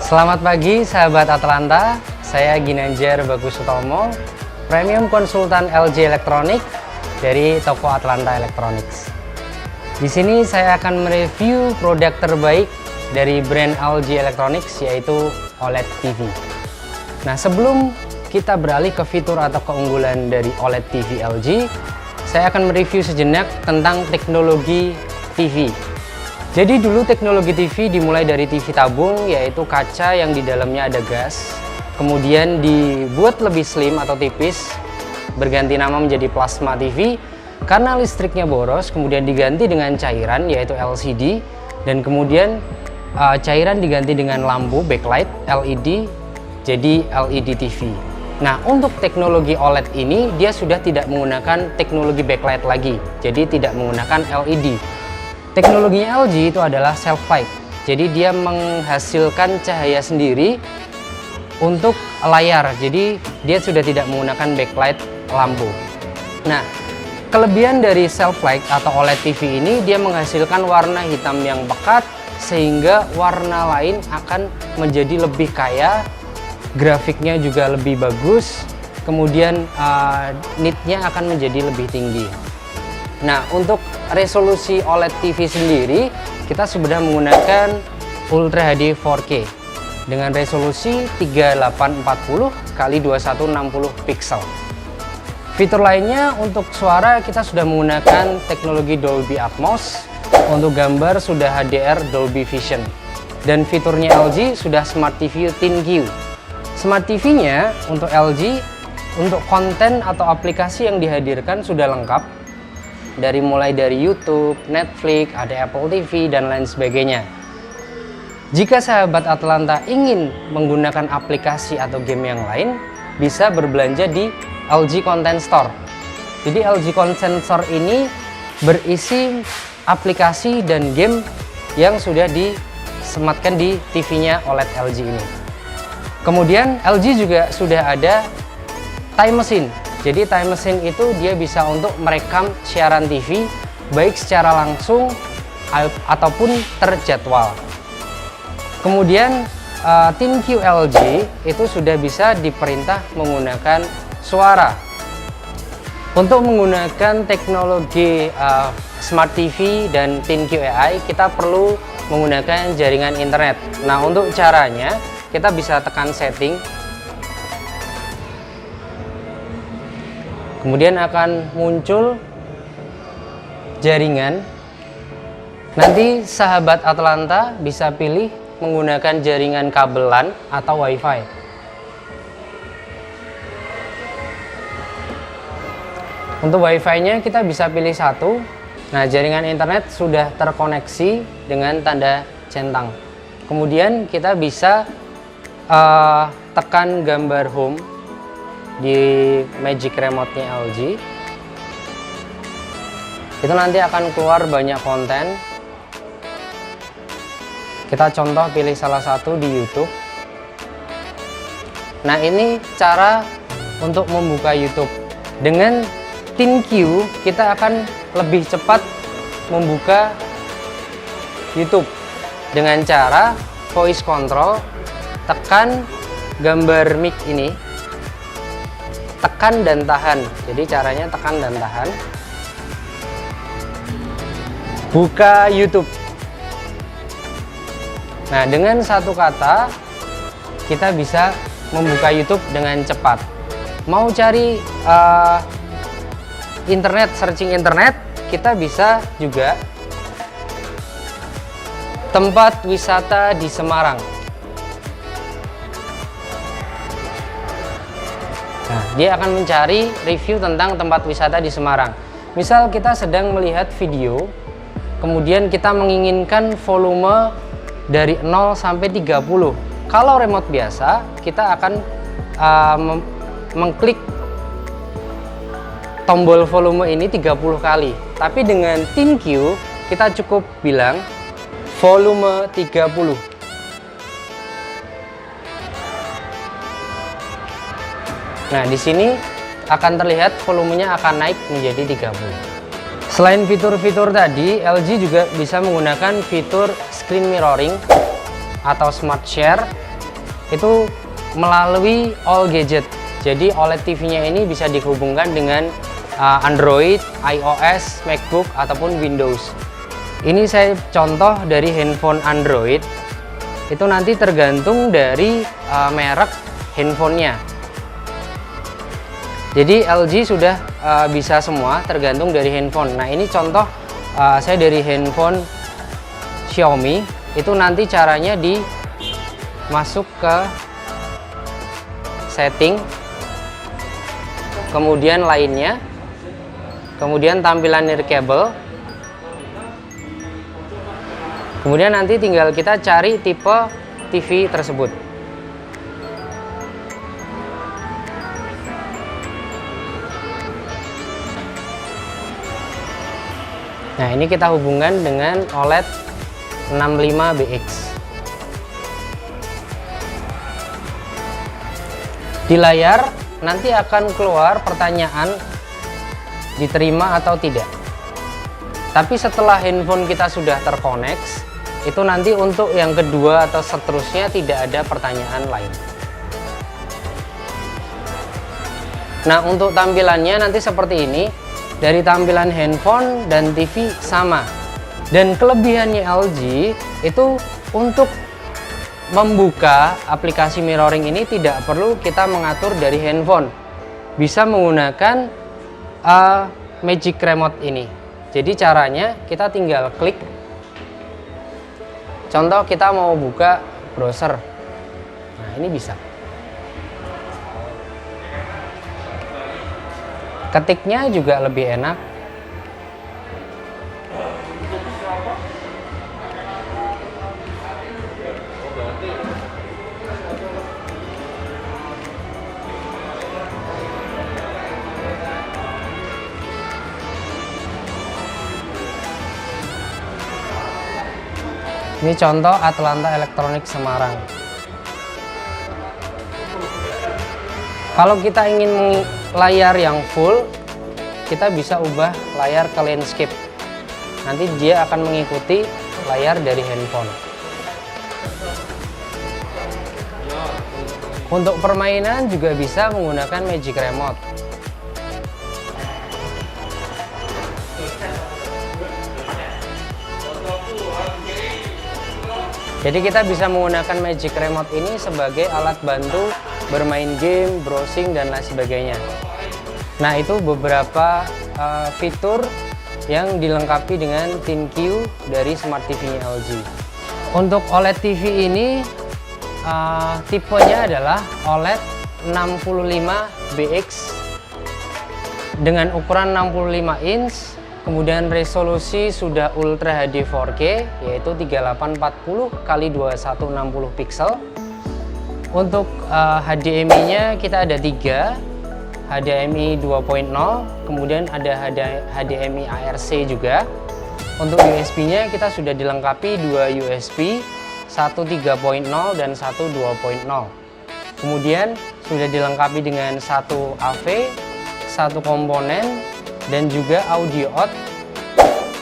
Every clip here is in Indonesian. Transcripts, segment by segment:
Selamat pagi sahabat Atlanta, saya Ginanjar Bagus Utomo, Premium Konsultan LG Electronics dari toko Atlanta Electronics. Di sini saya akan mereview produk terbaik dari brand LG Electronics, yaitu OLED TV. Nah, sebelum kita beralih ke fitur atau keunggulan dari OLED TV LG, saya akan mereview sejenak tentang teknologi TV. Jadi dulu teknologi TV dimulai dari TV tabung, yaitu kaca yang di dalamnya ada gas, kemudian dibuat lebih slim atau tipis, berganti nama menjadi plasma TV karena listriknya boros, kemudian diganti dengan cairan yaitu LCD, dan kemudian cairan diganti dengan lampu backlight LED jadi LED TV. Nah, untuk teknologi OLED ini dia sudah tidak menggunakan teknologi backlight lagi, jadi tidak menggunakan LED. Teknologinya LG itu adalah self light, jadi dia menghasilkan cahaya sendiri untuk layar, jadi dia sudah tidak menggunakan backlight lampu. Nah, kelebihan dari self light atau OLED TV ini, dia menghasilkan warna hitam yang pekat sehingga warna lain akan menjadi lebih kaya, grafiknya juga lebih bagus, kemudian nitnya akan menjadi lebih tinggi. Nah, untuk resolusi OLED TV sendiri, kita sudah menggunakan Ultra HD 4K dengan resolusi 3840 x 2160 pixel. Fitur lainnya untuk suara kita sudah menggunakan teknologi Dolby Atmos, untuk gambar sudah HDR Dolby Vision, dan fiturnya LG sudah Smart TV ThinQ. Smart TV-nya untuk LG, untuk konten atau aplikasi yang dihadirkan sudah lengkap, mulai dari YouTube, Netflix, ada Apple TV, dan lain sebagainya. Jika sahabat Atlanta ingin menggunakan aplikasi atau game yang lain, bisa berbelanja di LG Content Store. Jadi LG Content Store ini berisi aplikasi dan game yang sudah disematkan di TV-nya OLED LG ini. Kemudian LG juga sudah ada Time Machine. Jadi Time Machine itu dia bisa untuk merekam siaran TV baik secara langsung ataupun terjadwal. Kemudian ThinQ LG itu sudah bisa diperintah menggunakan suara. Untuk menggunakan teknologi Smart TV dan ThinQ AI, kita perlu menggunakan jaringan internet. Nah, untuk caranya kita bisa tekan setting, kemudian akan muncul jaringan. Nanti sahabat Atlanta bisa pilih menggunakan jaringan kabelan atau WiFi. Untuk WiFi-nya kita bisa pilih satu. Nah, jaringan internet sudah terkoneksi dengan tanda centang. Kemudian kita bisa tekan gambar home di Magic Remote-nya LG. Itu nanti akan keluar banyak konten. Kita contoh pilih salah satu di YouTube. Nah, ini cara untuk membuka YouTube. Dengan ThinQ kita akan lebih cepat membuka YouTube dengan cara voice control. Tekan gambar mic ini, tekan dan tahan. Jadi caranya tekan dan tahan. Buka YouTube. Nah, dengan satu kata kita bisa membuka YouTube dengan cepat. Mau cari internet, searching internet, kita bisa juga tempat wisata di Semarang. Nah, dia akan mencari review tentang tempat wisata di Semarang. Misal kita sedang melihat video, kemudian kita menginginkan volume dari 0 sampai 30. Kalau remote biasa, kita akan mengklik tombol volume ini 30 kali. Tapi dengan ThinQ, kita cukup bilang volume 30. Nah, di sini akan terlihat volumenya akan naik menjadi 30. Selain fitur-fitur tadi, LG juga bisa menggunakan fitur screen mirroring atau smart share. itu melalui all gadget. Jadi OLED TV-nya ini bisa dihubungkan dengan Android, iOS, MacBook ataupun Windows. Ini saya contoh dari handphone Android. Itu nanti tergantung dari merek handphonenya. Jadi LG sudah bisa semua, tergantung dari handphone. Nah, ini contoh saya dari handphone Xiaomi. Itu nanti caranya masuk ke setting, kemudian lainnya, kemudian tampilan nirkabel, kemudian nanti tinggal kita cari tipe TV tersebut. Nah, ini kita hubungkan dengan OLED 65BX. Di layar nanti akan keluar pertanyaan diterima atau tidak. Tapi setelah handphone kita sudah terkoneksi, itu nanti untuk yang kedua atau seterusnya tidak ada pertanyaan lain. Nah, untuk tampilannya nanti seperti ini. Dari tampilan handphone dan TV sama. Dan kelebihannya LG itu untuk membuka aplikasi mirroring ini tidak perlu kita mengatur dari handphone. Bisa menggunakan Magic Remote ini. Jadi caranya kita tinggal klik. Contoh kita mau buka browser. Nah, ini bisa. Ketiknya juga lebih enak. Ini contoh Atlanta Elektronik Semarang. Kalau kita ingin layar yang full, kita bisa ubah layar ke landscape. Nanti dia akan mengikuti layar dari handphone. Untuk permainan juga bisa menggunakan Magic Remote. Jadi kita bisa menggunakan Magic Remote ini sebagai alat bantu bermain game, browsing, dan lain sebagainya. Nah, itu beberapa fitur yang dilengkapi dengan ThinQ dari Smart TV-nya LG. Untuk OLED TV ini tipenya adalah OLED 65BX dengan ukuran 65 inch. Kemudian resolusi sudah Ultra HD 4K yaitu 3840 x 2160 pixel. Untuk HDMI-nya kita ada 3, HDMI 2.0, kemudian ada HDMI ARC juga. Untuk USB-nya kita sudah dilengkapi 2 USB, satu 3.0 dan satu 2.0. Kemudian sudah dilengkapi dengan satu AV, satu komponen, dan juga audio out.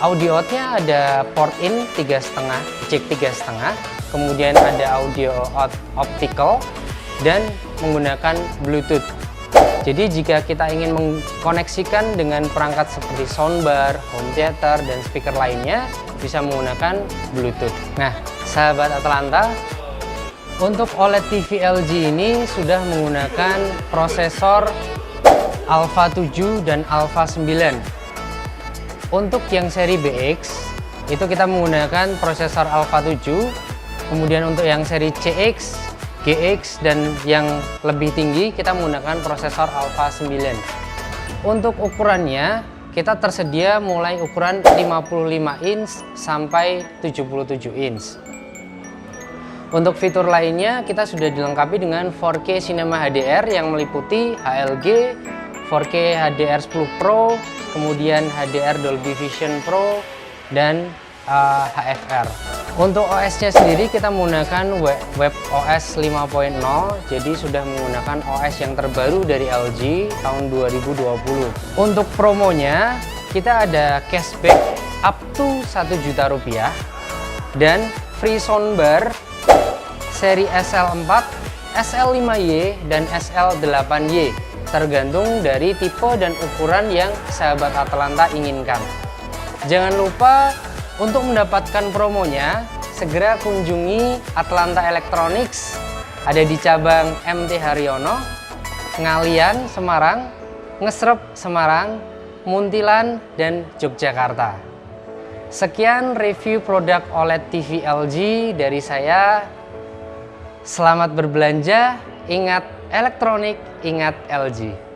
Audio outnya ada port in 3,5, jack 3,5, kemudian ada audio out optical dan menggunakan Bluetooth. Jadi jika kita ingin mengkoneksikan dengan perangkat seperti soundbar, home theater, dan speaker lainnya, bisa menggunakan Bluetooth. Nah, sahabat Atlanta, untuk OLED TV LG ini sudah menggunakan prosesor Alpha 7 dan Alpha 9. Untuk yang seri BX itu kita menggunakan prosesor Alpha 7. Kemudian untuk yang seri CX, GX, dan yang lebih tinggi kita menggunakan prosesor Alpha 9. Untuk ukurannya kita tersedia mulai ukuran 55 inch sampai 77 inch. Untuk fitur lainnya kita sudah dilengkapi dengan 4K Cinema HDR yang meliputi HLG, 4K HDR10 Pro, kemudian HDR Dolby Vision Pro, dan HFR. Untuk OS-nya sendiri kita menggunakan WebOS 5.0, jadi sudah menggunakan OS yang terbaru dari LG tahun 2020. Untuk promonya kita ada cashback up to Rp1.000.000 dan free soundbar seri SL4 SL5Y dan SL8Y, tergantung dari tipe dan ukuran yang sahabat Atlanta inginkan. Jangan lupa untuk mendapatkan promonya, segera kunjungi Atlanta Electronics, ada di cabang MT Haryono, Ngalian Semarang, Ngesrep Semarang, Muntilan, dan Yogyakarta. Sekian review produk OLED TV LG dari saya. Selamat berbelanja, ingat elektronik, ingat LG.